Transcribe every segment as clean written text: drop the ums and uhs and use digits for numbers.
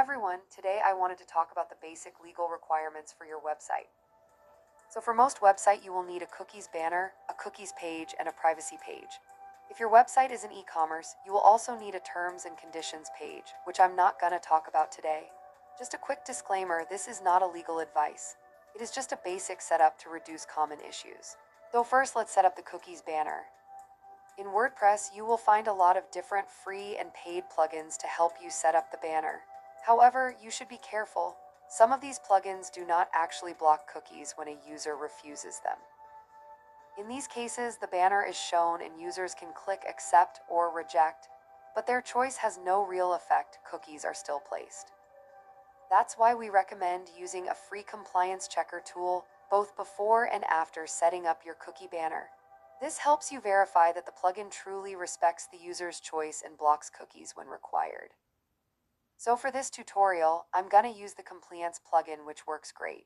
everyone, today I wanted to talk about the basic legal requirements for your website. So for most website, you will need a cookies banner, a cookies page, and a privacy page. If your website is an e-commerce, you will also need a terms and conditions page, which I'm not gonna talk about today. Just a quick disclaimer, this is not a legal advice. It is just a basic setup to reduce common issues. So first, let's set up the cookies banner. In WordPress, you will find a lot of different free and paid plugins to help you set up the banner. However, you should be careful. Some of these plugins do not actually block cookies when a user refuses them. In these cases, the banner is shown and users can click accept or reject, but their choice has no real effect. Cookies are still placed. That's why we recommend using a free compliance checker tool both before and after setting up your cookie banner. This helps you verify that the plugin truly respects the user's choice and blocks cookies when required. So for this tutorial, I'm going to use the Compliance plugin, which works great.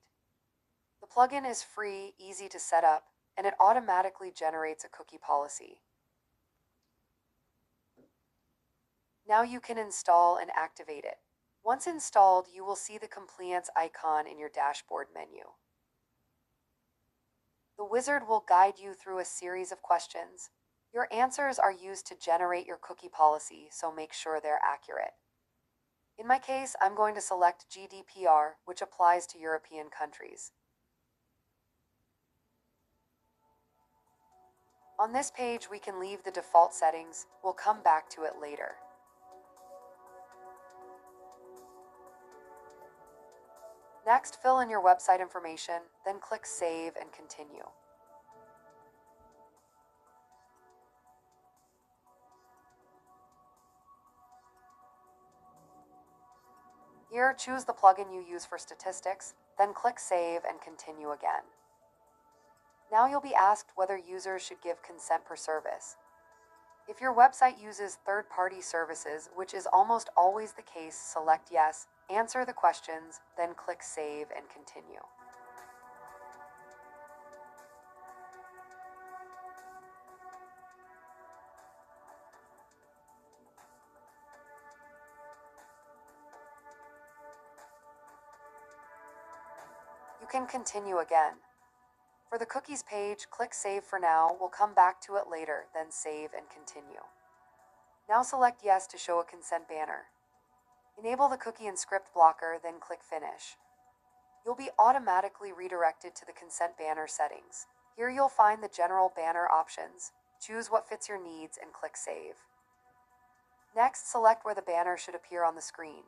The plugin is free, easy to set up, and it automatically generates a cookie policy. Now you can install and activate it. Once installed, you will see the Compliance icon in your dashboard menu. The wizard will guide you through a series of questions. Your answers are used to generate your cookie policy, so make sure they're accurate. In my case, I'm going to select GDPR, which applies to European countries. On this page, we can leave the default settings. We'll come back to it later. Next, fill in your website information, then click Save and Continue. Here, choose the plugin you use for statistics, then click Save and Continue again. Now you'll be asked whether users should give consent per service. If your website uses third-party services, which is almost always the case, select Yes, answer the questions, then click Save and Continue. You can continue again. For the cookies page, click Save for now. We'll come back to it later, then Save and Continue. Now select Yes to show a consent banner. Enable the cookie and script blocker, then click Finish. You'll be automatically redirected to the consent banner settings. Here you'll find the general banner options. Choose what fits your needs and click Save. Next, select where the banner should appear on the screen.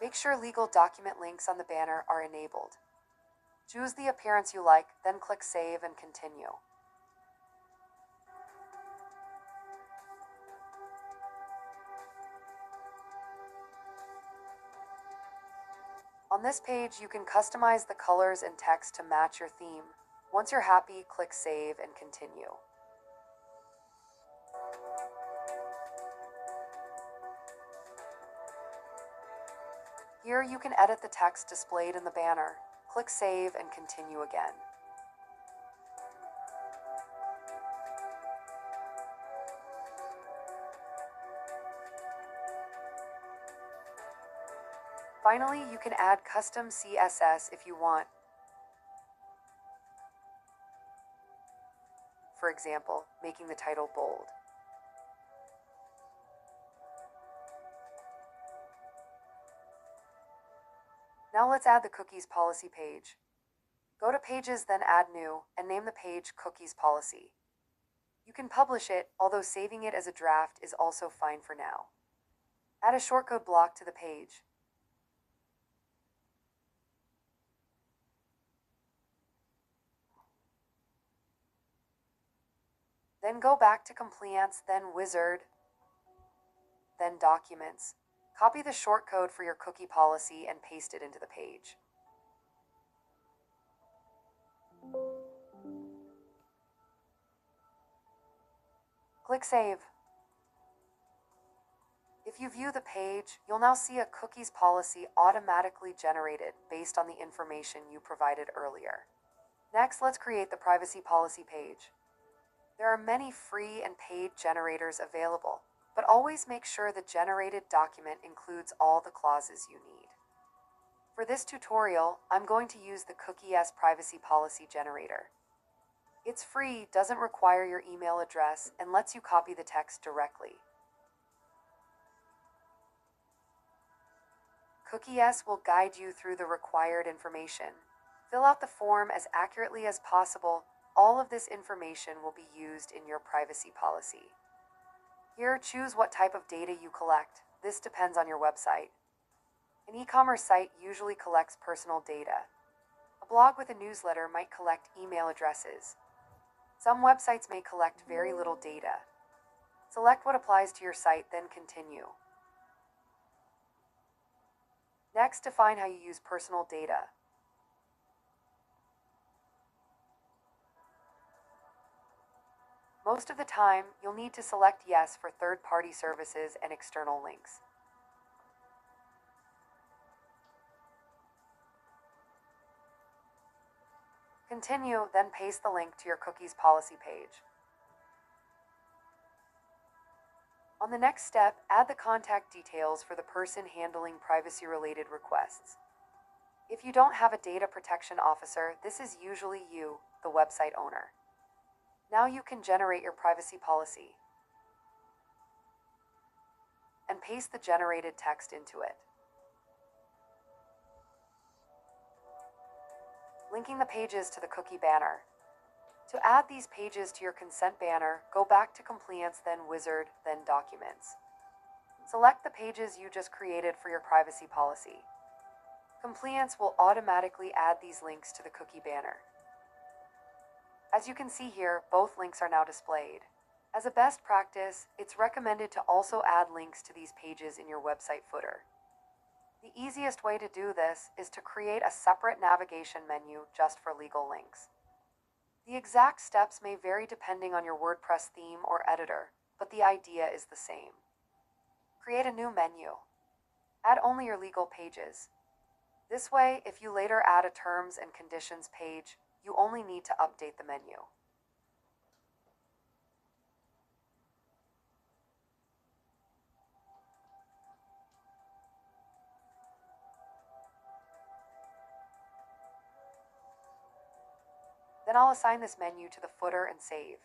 Make sure legal document links on the banner are enabled. Choose the appearance you like, then click Save and Continue. On this page, you can customize the colors and text to match your theme. Once you're happy, click Save and Continue. Here you can edit the text displayed in the banner. Click Save and Continue again. Finally, you can add custom CSS if you want. For example, making the title bold. Now let's add the cookies policy page. Go to Pages, then Add New, and name the page Cookies Policy. You can publish it, although saving it as a draft is also fine for now. Add a shortcode block to the page. Then go back to Compliance, then Wizard, then Documents. Copy the shortcode for your cookie policy and paste it into the page. Click Save. If you view the page, you'll now see a cookies policy automatically generated based on the information you provided earlier. Next, let's create the privacy policy page. There are many free and paid generators available, but always make sure the generated document includes all the clauses you need. For this tutorial, I'm going to use the Cookie-S privacy policy generator. It's free, doesn't require your email address, and lets you copy the text directly. Cookie-S will guide you through the required information. Fill out the form as accurately as possible. All of this information will be used in your privacy policy. Here, choose what type of data you collect. This depends on your website. An e-commerce site usually collects personal data. A blog with a newsletter might collect email addresses. Some websites may collect very little data. Select what applies to your site, then continue. Next, define how you use personal data. Most of the time, you'll need to select Yes for third-party services and external links. Continue, then paste the link to your cookies policy page. On the next step, add the contact details for the person handling privacy-related requests. If you don't have a data protection officer, this is usually you, the website owner. Now you can generate your privacy policy and paste the generated text into it. Linking the pages to the cookie banner. To add these pages to your consent banner, go back to Compliance, then Wizard, then Documents. Select the pages you just created for your privacy policy. Compliance will automatically add these links to the cookie banner. As you can see here, both links are now displayed. As a best practice, it's recommended to also add links to these pages in your website footer. The easiest way to do this is to create a separate navigation menu just for legal links. The exact steps may vary depending on your WordPress theme or editor, but the idea is the same. Create a new menu. Add only your legal pages. This way, if you later add a terms and conditions page, you only need to update the menu. Then I'll assign this menu to the footer and save.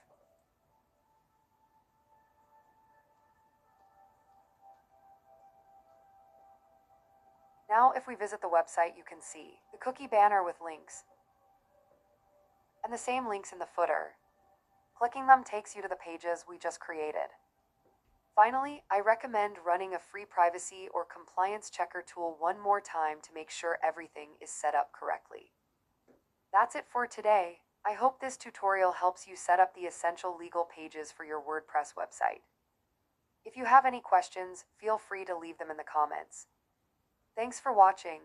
Now, if we visit the website, you can see the cookie banner with links, and the same links in the footer. Clicking them takes you to the pages we just created. Finally, I recommend running a free privacy or compliance checker tool one more time to make sure everything is set up correctly. That's it for today. I hope this tutorial helps you set up the essential legal pages for your WordPress website. If you have any questions, feel free to leave them in the comments. Thanks for watching.